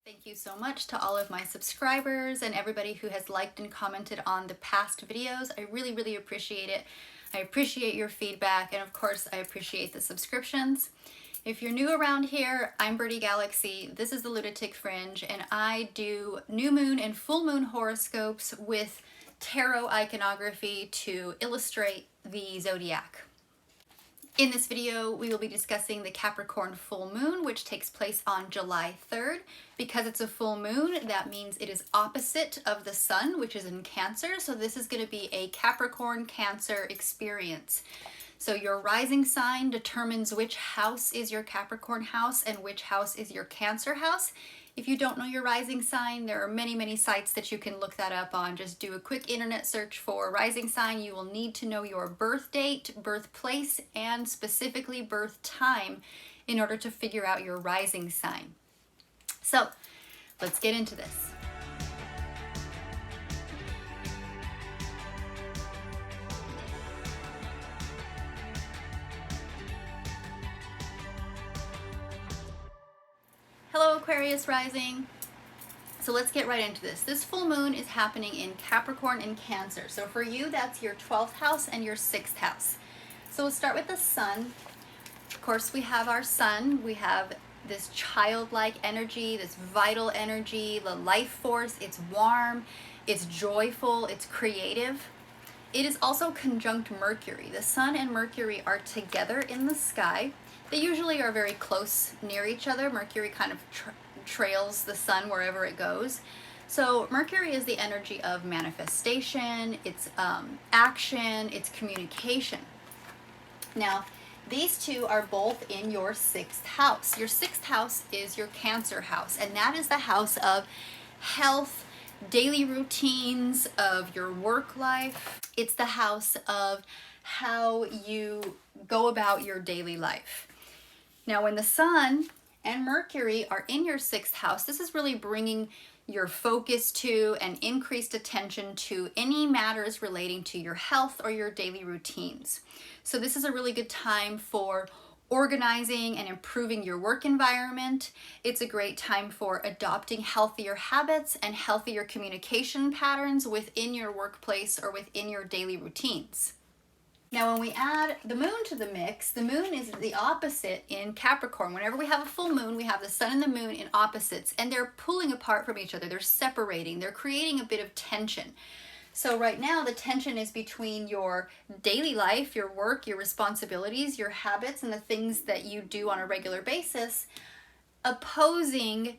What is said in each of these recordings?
Thank you so much to all of my subscribers and everybody who has liked and commented on the past videos. I really appreciate it. I appreciate your feedback, and of course I appreciate the subscriptions. If you're new around here, I'm Birdie Galaxy. This is the Lunatic Fringe, and I do new moon and full moon horoscopes with tarot iconography to illustrate the zodiac. In this video, we will be discussing the Capricorn full moon, which takes place on July 3rd. Because it's a full moon, that means it is opposite of the sun, which is in Cancer. So this is going to be a Capricorn Cancer experience. So your rising sign determines which house is your Capricorn house and which house is your Cancer house. If you don't know your rising sign, there are many sites that you can look that up on. Just do a quick internet search for rising sign. You will need to know your birth date, birthplace, and specifically birth time in order to figure out your rising sign. So let's get into this. Hello, Aquarius Rising. So let's get right into this. This full moon is happening in Capricorn and Cancer. So for you, that's your 12th house and your 6th house. So we'll start with the sun. Of course, we have our sun. We have this childlike energy, this vital energy, the life force. It's warm, it's joyful, it's creative. It is also conjunct Mercury. The sun and Mercury are together in the sky. They usually are very close near each other. Mercury kind of trails the sun wherever it goes. So Mercury is the energy of manifestation, it's action, it's communication. Now, these two are both in your 6th house. Your 6th house is your Cancer house, and that is the house of health, daily routines, of your work life. It's the house of how you go about your daily life. Now, when the sun and Mercury are in your 6th house, this is really bringing your focus to and increased attention to any matters relating to your health or your daily routines. So this is a really good time for organizing and improving your work environment. It's a great time for adopting healthier habits and healthier communication patterns within your workplace or within your daily routines. Now, when we add the moon to the mix, the moon is the opposite in Capricorn. Whenever we have a full moon, we have the sun and the moon in opposites, and they're pulling apart from each other. They're separating. They're creating a bit of tension. So right now, the tension is between your daily life, your work, your responsibilities, your habits, and the things that you do on a regular basis, opposing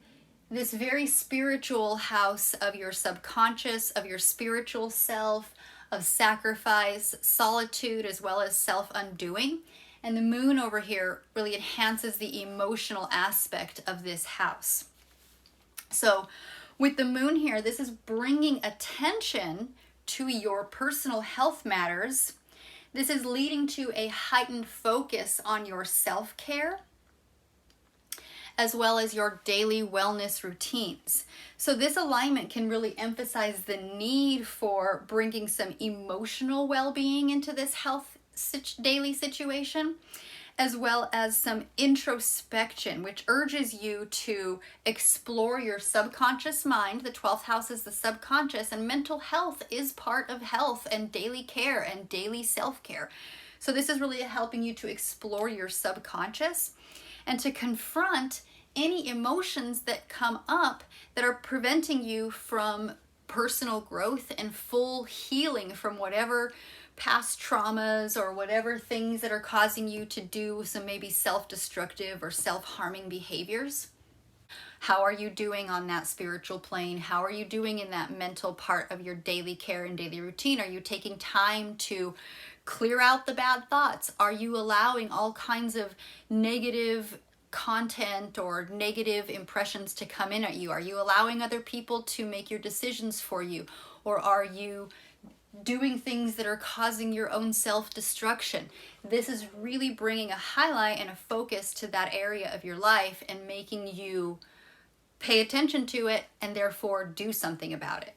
this very spiritual house of your subconscious, of your spiritual self, of sacrifice, solitude, as well as self-undoing. And the moon over here really enhances the emotional aspect of this house. So with the moon here, this is bringing attention to your personal health matters. This is leading to a heightened focus on your self-care, as well as your daily wellness routines. So this alignment can really emphasize the need for bringing some emotional well-being into this health daily situation, as well as some introspection, which urges you to explore your subconscious mind. The 12th house is the subconscious, and mental health is part of health and daily care and daily self-care. So this is really helping you to explore your subconscious and to confront any emotions that come up that are preventing you from personal growth and full healing from whatever past traumas or whatever things that are causing you to do some maybe self-destructive or self-harming behaviors. How are you doing on that spiritual plane? How are you doing in that mental part of your daily care and daily routine? Are you taking time to clear out the bad thoughts? Are you allowing all kinds of negative content or negative impressions to come in at you? Are you allowing other people to make your decisions for you? Or are you doing things that are causing your own self-destruction? This is really bringing a highlight and a focus to that area of your life and making you pay attention to it and therefore do something about it.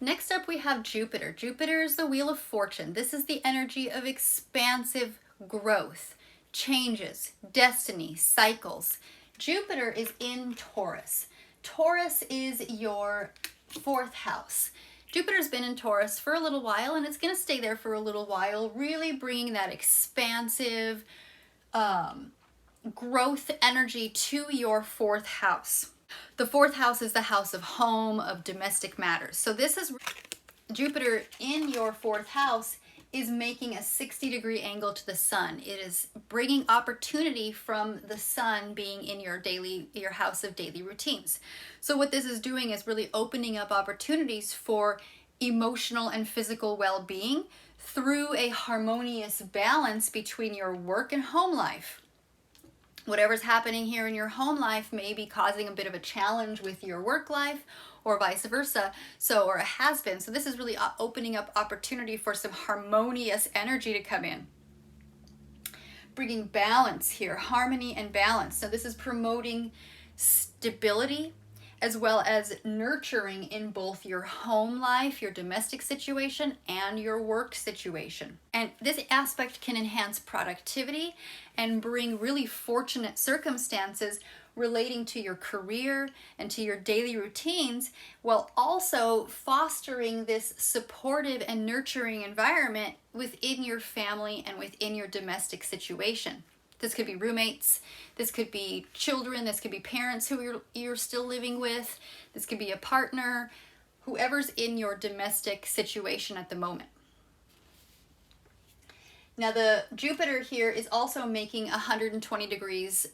Next up, we have Jupiter. Jupiter is the wheel of fortune. This is the energy of expansive growth, changes, destiny, cycles. Jupiter is in Taurus. Taurus is your 4th house. Jupiter's been in Taurus for a little while, and it's going to stay there for a little while, really bringing that expansive growth energy to your 4th house. The 4th house is the house of home, of domestic matters. So this is Jupiter in your 4th house is making a 60-degree angle to the sun. It is bringing opportunity from the sun being in your house of daily routines. So what this is doing is really opening up opportunities for emotional and physical well-being through a harmonious balance between your work and home life. Whatever's happening here in your home life may be causing a bit of a challenge with your work life, or vice versa, or it has been. So this is really opening up opportunity for some harmonious energy to come in. Bringing balance here, harmony and balance. So this is promoting stability as well as nurturing in both your home life, your domestic situation, and your work situation. And this aspect can enhance productivity and bring really fortunate circumstances relating to your career and to your daily routines, while also fostering this supportive and nurturing environment within your family and within your domestic situation. This could be roommates, this could be children, this could be parents who you're still living with, this could be a partner, whoever's in your domestic situation at the moment. Now the Jupiter here is also making 120 degrees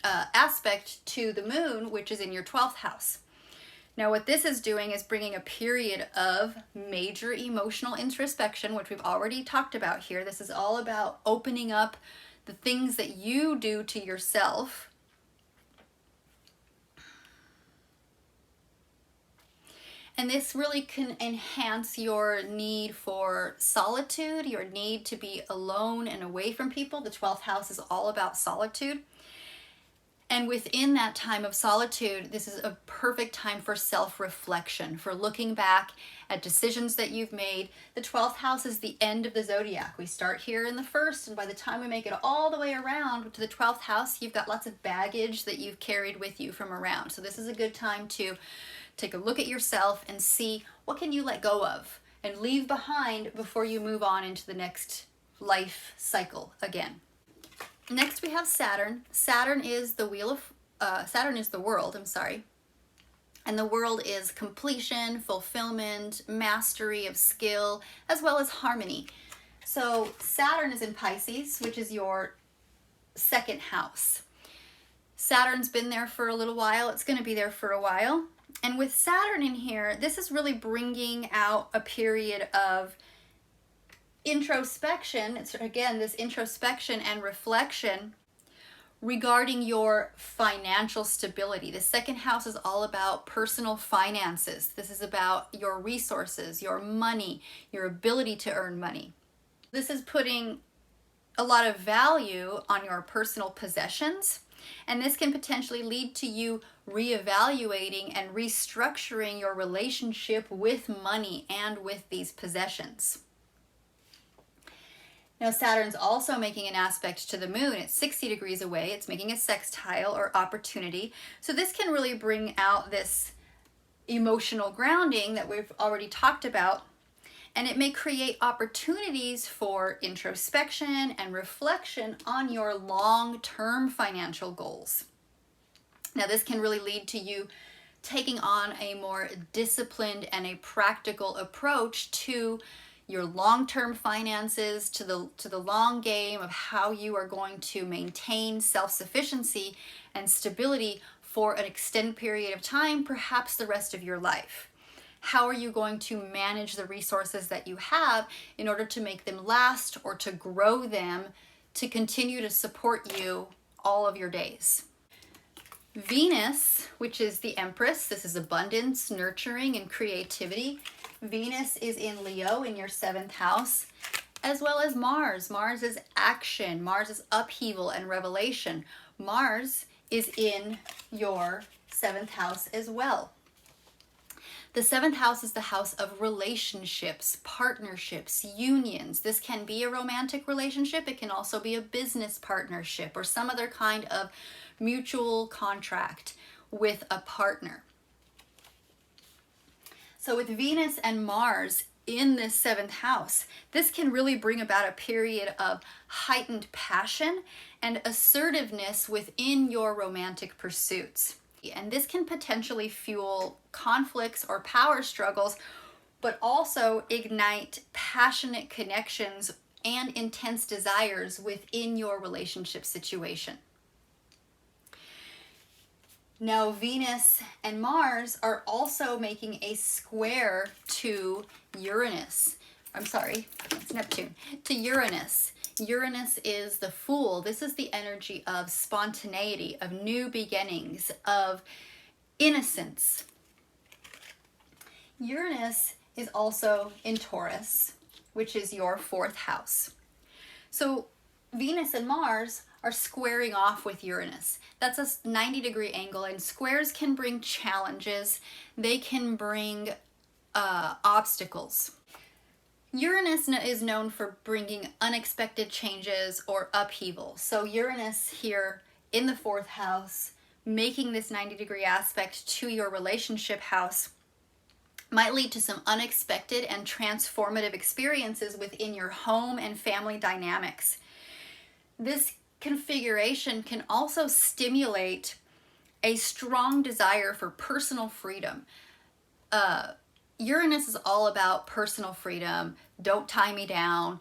aspect to the moon, which is in your 12th house. Now what this is doing is bringing a period of major emotional introspection, which we've already talked about here. This is all about opening up the things that you do to yourself. And this really can enhance your need for solitude, your need to be alone and away from people. The 12th house is all about solitude. And within that time of solitude, this is a perfect time for self-reflection, for looking back at decisions that you've made. The 12th house is the end of the zodiac. We start here in the 1st, and by the time we make it all the way around to the 12th house, you've got lots of baggage that you've carried with you from around. So this is a good time to take a look at yourself and see what can you let go of and leave behind before you move on into the next life cycle again. Next we have Saturn. Saturn is the world, And the world is completion, fulfillment, mastery of skill, as well as harmony. So Saturn is in Pisces, which is your 2nd house. Saturn's been there for a little while. It's going to be there for a while. And with Saturn in here, this is really bringing out a period of introspection. It's again this introspection and reflection regarding your financial stability. The 2nd house is all about personal finances. This is about your resources, your money, your ability to earn money. This is putting a lot of value on your personal possessions, and this can potentially lead to you reevaluating and restructuring your relationship with money and with these possessions. Now Saturn's also making an aspect to the moon. It's 60 degrees away. It's making a sextile or opportunity. So this can really bring out this emotional grounding that we've already talked about. And it may create opportunities for introspection and reflection on your long-term financial goals. Now this can really lead to you taking on a more disciplined and a practical approach to your long-term finances, to the long game of how you are going to maintain self-sufficiency and stability for an extended period of time, perhaps the rest of your life. How are you going to manage the resources that you have in order to make them last or to grow them to continue to support you all of your days? Venus, which is the Empress, this is abundance, nurturing, and creativity. Venus is in Leo in your 7th house, as well as Mars. Mars is action. Mars is upheaval and revelation. Mars is in your 7th house as well. The 7th house is the house of relationships, partnerships, unions. This can be a romantic relationship. It can also be a business partnership or some other kind of mutual contract with a partner. So with Venus and Mars in this seventh house, this can really bring about a period of heightened passion and assertiveness within your romantic pursuits. And this can potentially fuel conflicts or power struggles, but also ignite passionate connections and intense desires within your relationship situation. Now, Venus and Mars are also making a square to Uranus. I'm sorry, it's Neptune. To Uranus. Uranus is the Fool. This is the energy of spontaneity, of new beginnings, of innocence. Uranus is also in Taurus, which is your fourth house. So Venus and Mars are squaring off with Uranus. That's a 90-degree angle, and squares can bring challenges. They can bring obstacles. Uranus is known for bringing unexpected changes or upheaval. So Uranus here in the fourth house, making this 90-degree aspect to your relationship house, might lead to some unexpected and transformative experiences within your home and family dynamics. This configuration can also stimulate a strong desire for personal freedom. Uranus is all about personal freedom. Don't tie me down.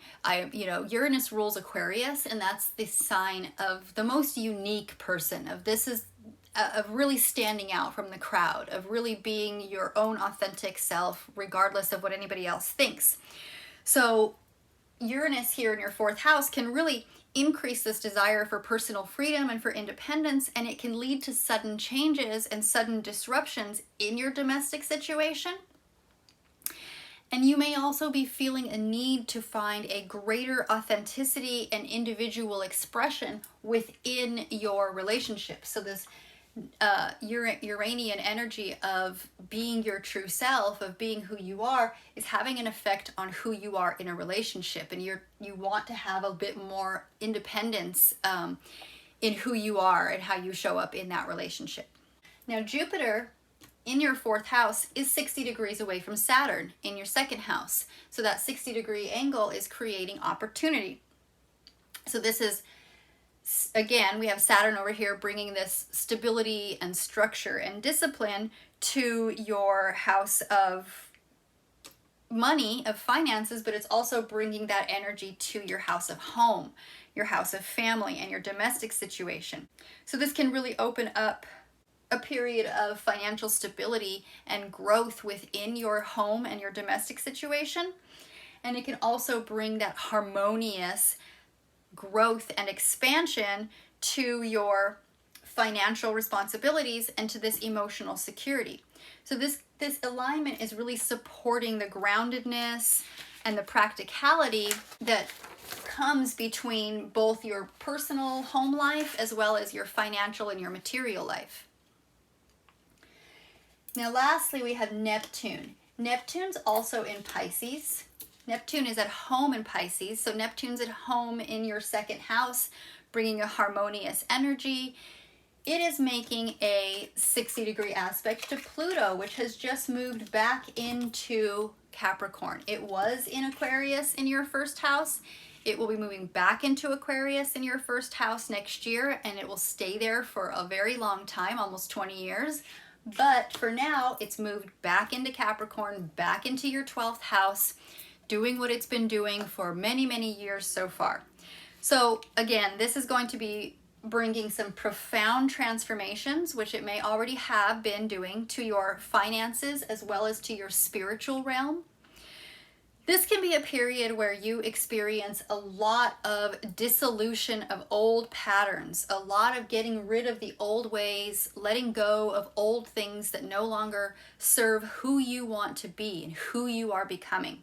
Uranus rules Aquarius, and that's the sign of the most unique person. Of really standing out from the crowd, of really being your own authentic self, regardless of what anybody else thinks. So Uranus here in your fourth house can really increase this desire for personal freedom and for independence, and it can lead to sudden changes and sudden disruptions in your domestic situation. And you may also be feeling a need to find a greater authenticity and individual expression within your relationship. So this Uranian energy of being your true self, of being who you are, is having an effect on who you are in a relationship, and you want to have a bit more independence in who you are and how you show up in that relationship. Now, Jupiter in your fourth house is 60 degrees away from Saturn in your second house, so that 60-degree angle is creating opportunity. So this is, again, we have Saturn over here bringing this stability and structure and discipline to your house of money, of finances, but it's also bringing that energy to your house of home, your house of family, and your domestic situation. So this can really open up a period of financial stability and growth within your home and your domestic situation. And it can also bring that harmonious growth and expansion to your financial responsibilities and to this emotional security. So this alignment is really supporting the groundedness and the practicality that comes between both your personal home life as well as your financial and your material life. Now lastly, we have Neptune. Neptune's also in Pisces. Neptune is at home in Pisces, so Neptune's at home in your second house, bringing a harmonious energy. It is making a 60-degree aspect to Pluto, which has just moved back into Capricorn. It was in Aquarius in your first house. It will be moving back into Aquarius in your first house next year, and it will stay there for a very long time, almost 20 years. But for now, it's moved back into Capricorn, back into your 12th house, doing what it's been doing for many, many years so far. So again, this is going to be bringing some profound transformations, which it may already have been doing, to your finances as well as to your spiritual realm. This can be a period where you experience a lot of dissolution of old patterns, a lot of getting rid of the old ways, letting go of old things that no longer serve who you want to be and who you are becoming.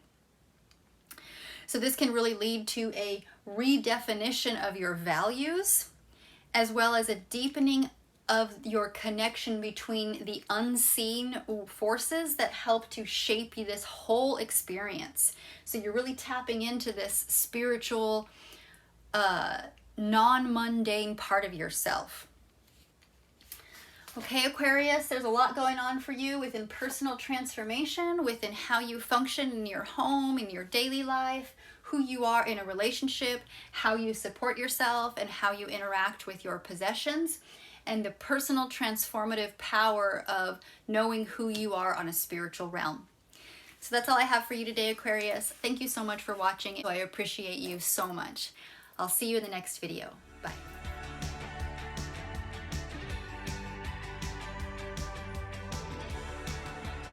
So this can really lead to a redefinition of your values, as well as a deepening of your connection between the unseen forces that help to shape you this whole experience. So you're really tapping into this spiritual, non-mundane part of yourself. Okay, Aquarius, there's a lot going on for you within personal transformation, within how you function in your home, in your daily life, who you are in a relationship, how you support yourself, and how you interact with your possessions, and the personal transformative power of knowing who you are on a spiritual realm. So that's all I have for you today, Aquarius. Thank you so much for watching. I appreciate you so much. I'll see you in the next video. Bye.